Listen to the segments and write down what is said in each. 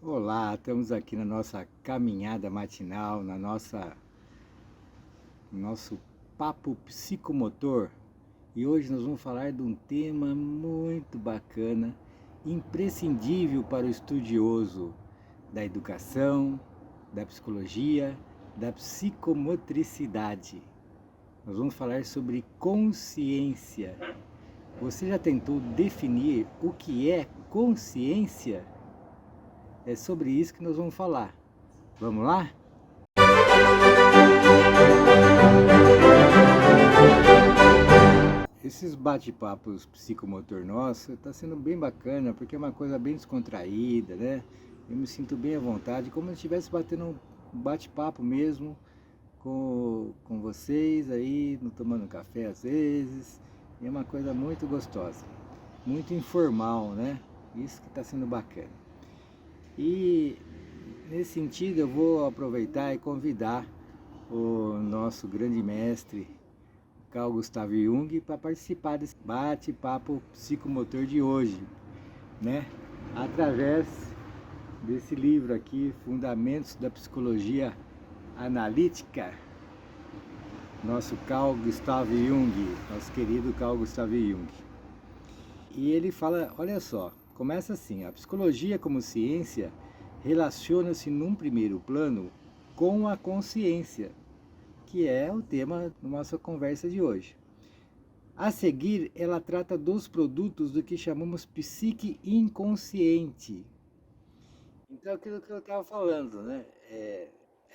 Olá, estamos aqui na nossa caminhada matinal, no nosso papo psicomotor. E hoje nós vamos falar de um tema muito bacana, imprescindível para o estudioso da educação, da psicologia, da psicomotricidade. Nós vamos falar sobre consciência. Você já tentou definir o que é consciência? É sobre isso que nós vamos falar. Vamos lá? Esses bate-papos psicomotor nosso está sendo bem bacana, porque é uma coisa bem descontraída, né? Eu me sinto bem à vontade, como se estivesse batendo um bate-papo mesmo com vocês aí, tomando café às vezes. E é uma coisa muito gostosa, muito informal, né? Isso que está sendo bacana. E nesse sentido eu vou aproveitar e convidar o nosso grande mestre Carl Gustav Jung para participar desse bate-papo psicomotor de hoje, né? Através desse livro aqui, Fundamentos da Psicologia Analítica, nosso Carl Gustav Jung, nosso querido Carl Gustav Jung. E ele fala, olha só, começa assim: a psicologia como ciência relaciona-se num primeiro plano com a consciência, que é o tema da nossa conversa de hoje. A seguir, ela trata dos produtos do que chamamos psique inconsciente. Então, aquilo que eu estava falando, né? É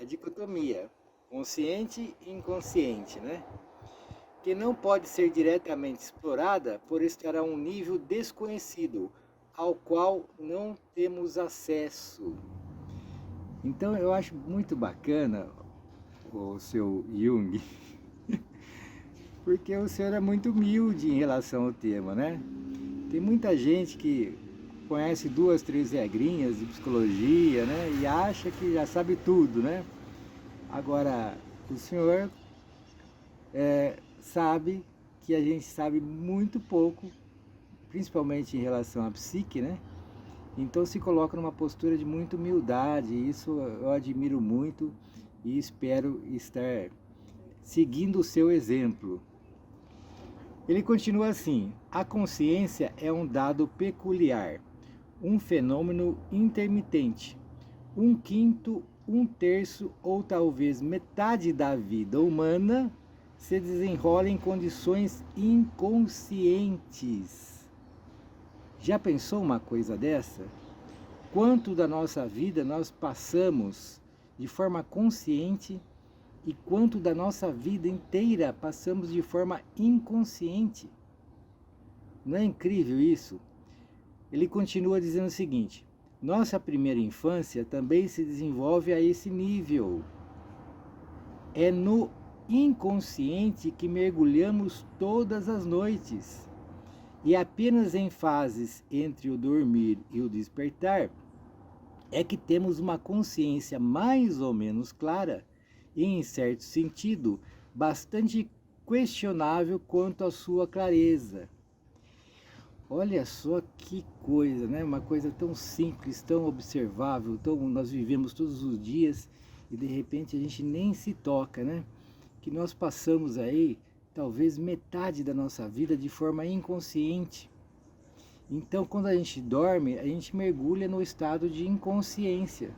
dicotomia, consciente e inconsciente, né? Que não pode ser diretamente explorada por estar a um nível desconhecido, ao qual não temos acesso. Então, eu acho muito bacana o seu Jung, porque o senhor é muito humilde em relação ao tema, né? Tem muita gente que conhece 2, 3 regrinhas de psicologia, né? E acha que já sabe tudo, né? Agora, o senhor sabe que a gente sabe muito pouco, principalmente em relação à psique, né? Então se coloca numa postura de muita humildade, isso eu admiro muito e espero estar seguindo o seu exemplo. Ele continua assim: a consciência é um dado peculiar, um fenômeno intermitente. Um quinto, um terço ou talvez metade da vida humana se desenrola em condições inconscientes. Já pensou uma coisa dessa? Quanto da nossa vida nós passamos de forma consciente e quanto da nossa vida inteira passamos de forma inconsciente? Não é incrível isso? Ele continua dizendo o seguinte: nossa primeira infância também se desenvolve a esse nível. É no inconsciente que mergulhamos todas as noites. E apenas em fases entre o dormir e o despertar é que temos uma consciência mais ou menos clara e, em certo sentido, bastante questionável quanto à sua clareza. Olha só que coisa, né? Uma coisa tão simples, tão observável, nós vivemos todos os dias e de repente a gente nem se toca, né? Que nós passamos aí talvez metade da nossa vida de forma inconsciente. Então, quando a gente dorme, a gente mergulha no estado de inconsciência.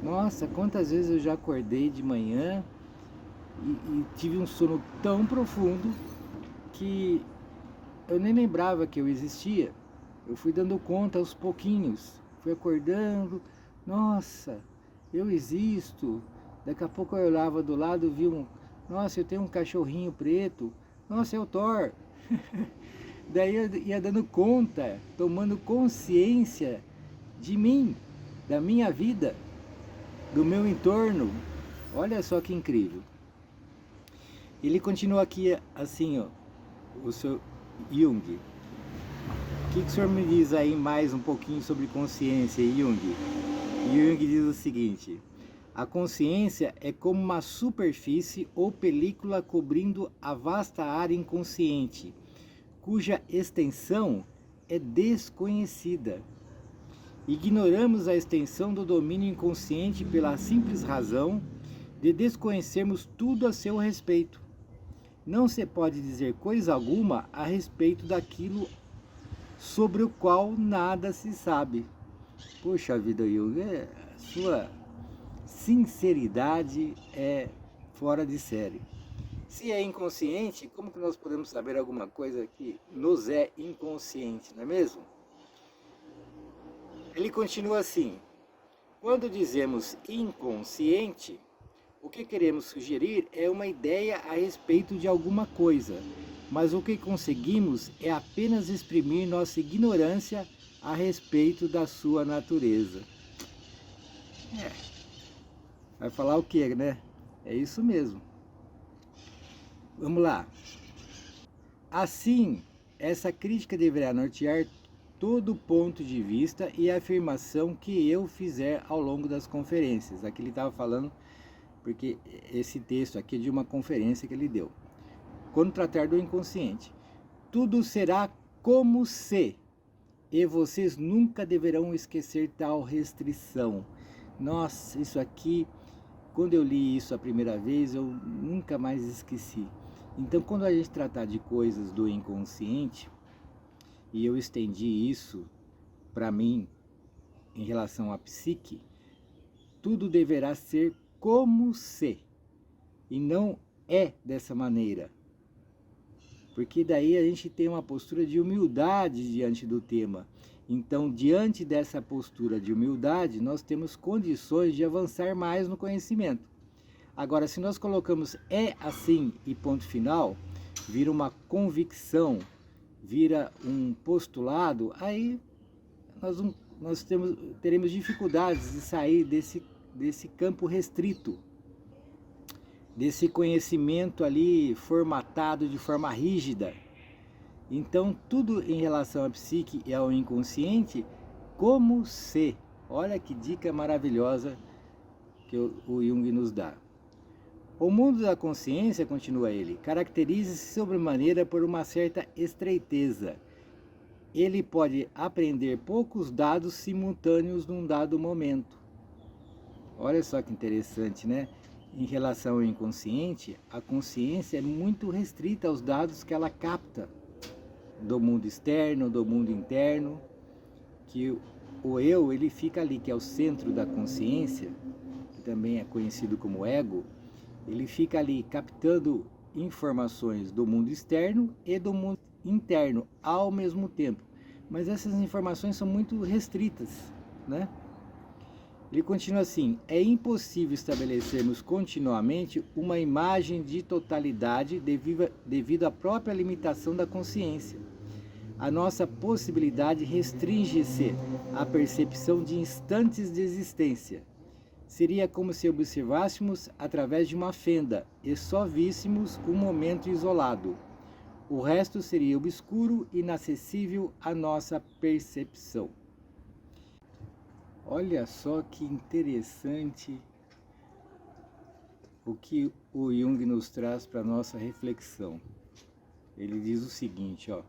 Nossa, quantas vezes eu já acordei de manhã e tive um sono tão profundo que eu nem lembrava que eu existia. Eu fui dando conta aos pouquinhos, fui acordando, nossa, eu existo. Daqui a pouco eu olhava do lado e vi nossa, eu tenho um cachorrinho preto, nossa, é o Thor. Daí eu ia dando conta, tomando consciência de mim, da minha vida, do meu entorno. Olha só que incrível. Ele continua aqui assim, ó, o seu Jung. O que o senhor me diz aí mais um pouquinho sobre consciência, Jung? Jung diz o seguinte: a consciência é como uma superfície ou película cobrindo a vasta área inconsciente, cuja extensão é desconhecida. Ignoramos a extensão do domínio inconsciente pela simples razão de desconhecermos tudo a seu respeito. Não se pode dizer coisa alguma a respeito daquilo sobre o qual nada se sabe. Poxa vida, Jung, sua sinceridade é fora de série. Se é inconsciente, como que nós podemos saber alguma coisa que nos é inconsciente, não é mesmo? Ele continua assim: quando dizemos inconsciente, o que queremos sugerir é uma ideia a respeito de alguma coisa, mas o que conseguimos é apenas exprimir nossa ignorância a respeito da sua natureza. Vai falar o que, né? É isso mesmo. Vamos lá. Assim, essa crítica deverá nortear todo o ponto de vista e a afirmação que eu fizer ao longo das conferências. Aqui ele estava falando, porque esse texto aqui é de uma conferência que ele deu. Quando tratar do inconsciente, tudo será como se, e vocês nunca deverão esquecer tal restrição. Nossa, isso aqui, quando eu li isso a primeira vez, eu nunca mais esqueci. Então, quando a gente tratar de coisas do inconsciente, e eu estendi isso para mim em relação à psique, tudo deverá ser como se, e não é dessa maneira. Porque daí a gente tem uma postura de humildade diante do tema. Então, diante dessa postura de humildade, nós temos condições de avançar mais no conhecimento. Agora, se nós colocamos é assim e ponto final, vira uma convicção, vira um postulado, aí nós teremos dificuldades de sair desse campo restrito, desse conhecimento ali formatado de forma rígida. Então, tudo em relação à psique e ao inconsciente, como se, olha que dica maravilhosa que o Jung nos dá. O mundo da consciência, continua ele, caracteriza-se sobremaneira por uma certa estreiteza. Ele pode aprender poucos dados simultâneos num dado momento. Olha só que interessante, né? Em relação ao inconsciente, a consciência é muito restrita aos dados que ela capta do mundo externo, do mundo interno, que o eu, ele fica ali, que é o centro da consciência, que também é conhecido como ego. Ele fica ali captando informações do mundo externo e do mundo interno ao mesmo tempo. Mas essas informações são muito restritas, né? Ele continua assim: é impossível estabelecermos continuamente uma imagem de totalidade devido à própria limitação da consciência. A nossa possibilidade restringe-se à percepção de instantes de existência. Seria como se observássemos através de uma fenda e só víssemos um momento isolado. O resto seria obscuro e inacessível à nossa percepção. Olha só que interessante o que o Jung nos traz para a nossa reflexão. Ele diz o seguinte, ó: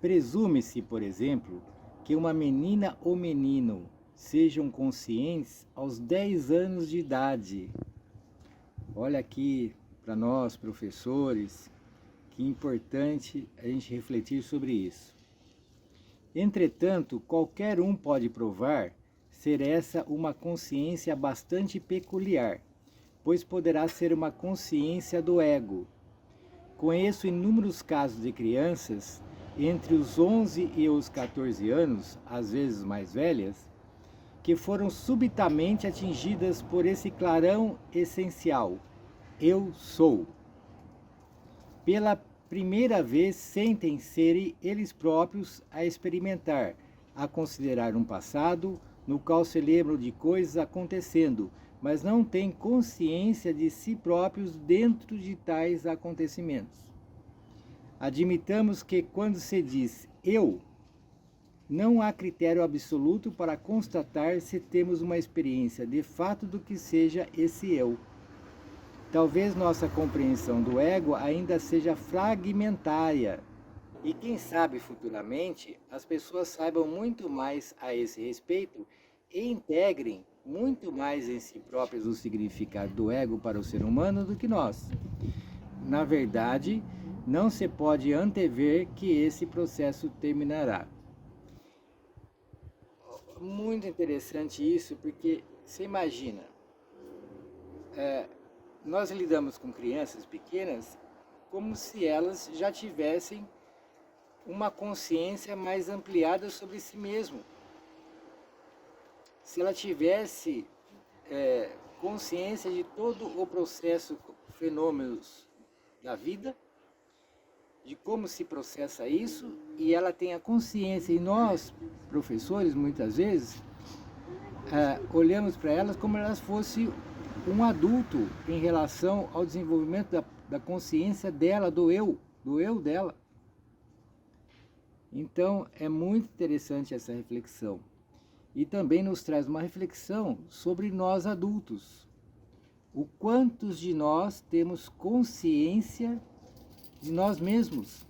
presume-se, por exemplo, que uma menina ou menino sejam conscientes aos 10 anos de idade. Olha aqui para nós, professores, que importante a gente refletir sobre isso. Entretanto, qualquer um pode provar ser essa uma consciência bastante peculiar, pois poderá ser uma consciência do ego. Conheço inúmeros casos de crianças entre os 11 e os 14 anos, às vezes mais velhas, que foram subitamente atingidas por esse clarão essencial: eu sou. Pela primeira vez sentem ser eles próprios a experimentar, a considerar um passado no qual se lembram de coisas acontecendo, mas não têm consciência de si próprios dentro de tais acontecimentos. Admitamos que quando se diz eu, não há critério absoluto para constatar se temos uma experiência de fato do que seja esse eu. Talvez nossa compreensão do ego ainda seja fragmentária, E quem sabe futuramente as pessoas saibam muito mais a esse respeito e integrem muito mais em si próprias o significado do ego para o ser humano do que nós. Na verdade, não se pode antever que esse processo terminará. Muito interessante isso, porque você imagina, nós lidamos com crianças pequenas como se elas já tivessem uma consciência mais ampliada sobre si mesmo. Se ela tivesse consciência de todo o processo, fenômenos da vida, de como se processa isso, e ela tem a consciência, e nós, professores, muitas vezes, olhamos para elas como elas fossem um adulto em relação ao desenvolvimento da consciência dela, do eu dela. Então, é muito interessante essa reflexão. E também nos traz uma reflexão sobre nós adultos. O quantos de nós temos consciência de nós mesmos.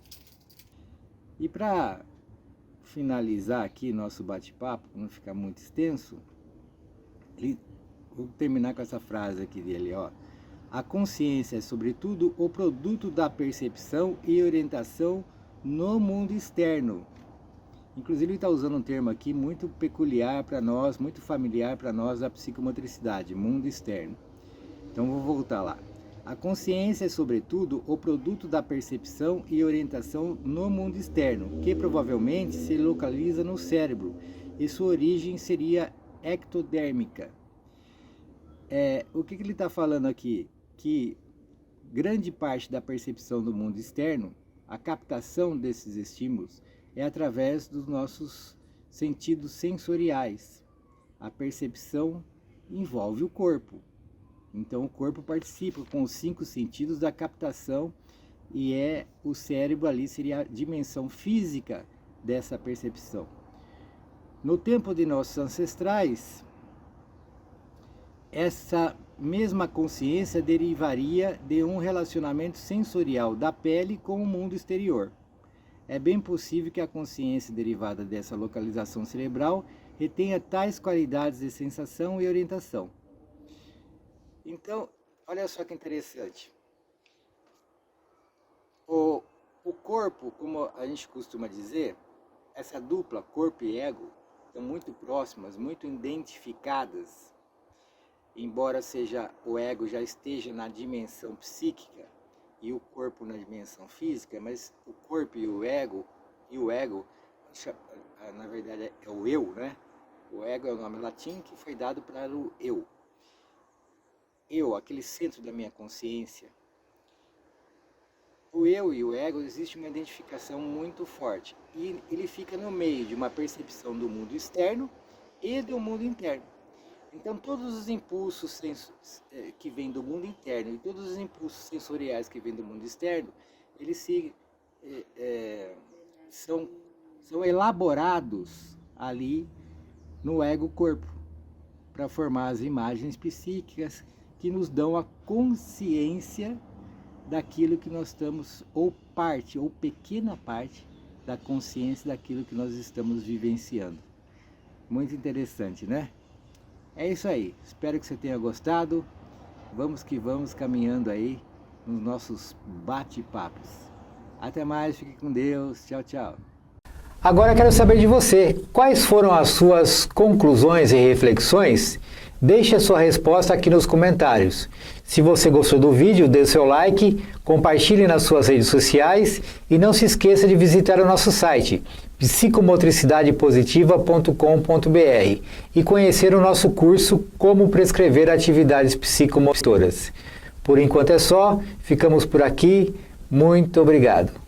E para finalizar aqui nosso bate-papo, para não ficar muito extenso, vou terminar com essa frase aqui dele, ó. A consciência é, sobretudo, o produto da percepção e orientação no mundo externo. Inclusive ele está usando um termo aqui muito peculiar para nós, muito familiar para nós da psicomotricidade, mundo externo. Então vou voltar lá. A consciência é, sobretudo, o produto da percepção e orientação no mundo externo, que provavelmente se localiza no cérebro, e sua origem seria ectodérmica. O que ele está falando aqui? Que grande parte da percepção do mundo externo, a captação desses estímulos, é através dos nossos sentidos sensoriais. A percepção envolve o corpo. Então o corpo participa com os 5 sentidos da captação e o cérebro ali seria a dimensão física dessa percepção. No tempo de nossos ancestrais, essa mesma consciência derivaria de um relacionamento sensorial da pele com o mundo exterior. É bem possível que a consciência derivada dessa localização cerebral retenha tais qualidades de sensação e orientação. Então, olha só que interessante. O corpo, como a gente costuma dizer, essa dupla, corpo e ego, estão muito próximas, muito identificadas. Embora o ego já esteja na dimensão psíquica e o corpo na dimensão física, mas o corpo e o ego, na verdade é o eu, né? O ego é o nome latim que foi dado para o eu. Eu, aquele centro da minha consciência. O eu e o ego, existe uma identificação muito forte. E ele fica no meio de uma percepção do mundo externo e do mundo interno. Então todos os impulsos que vêm do mundo interno e todos os impulsos sensoriais que vêm do mundo externo, eles são elaborados ali no ego-corpo, para formar as imagens psíquicas que nos dão a consciência daquilo que nós estamos, ou parte, ou pequena parte da consciência daquilo que nós estamos vivenciando. Muito interessante, né? É isso aí, espero que você tenha gostado. Vamos que vamos caminhando aí nos nossos bate-papos. Até mais, fique com Deus, tchau, tchau. Agora quero saber de você, quais foram as suas conclusões e reflexões? Deixe a sua resposta aqui nos comentários. Se você gostou do vídeo, dê seu like, compartilhe nas suas redes sociais e não se esqueça de visitar o nosso site psicomotricidadepositiva.com.br e conhecer o nosso curso Como Prescrever Atividades Psicomotoras. Por enquanto é só, ficamos por aqui, muito obrigado.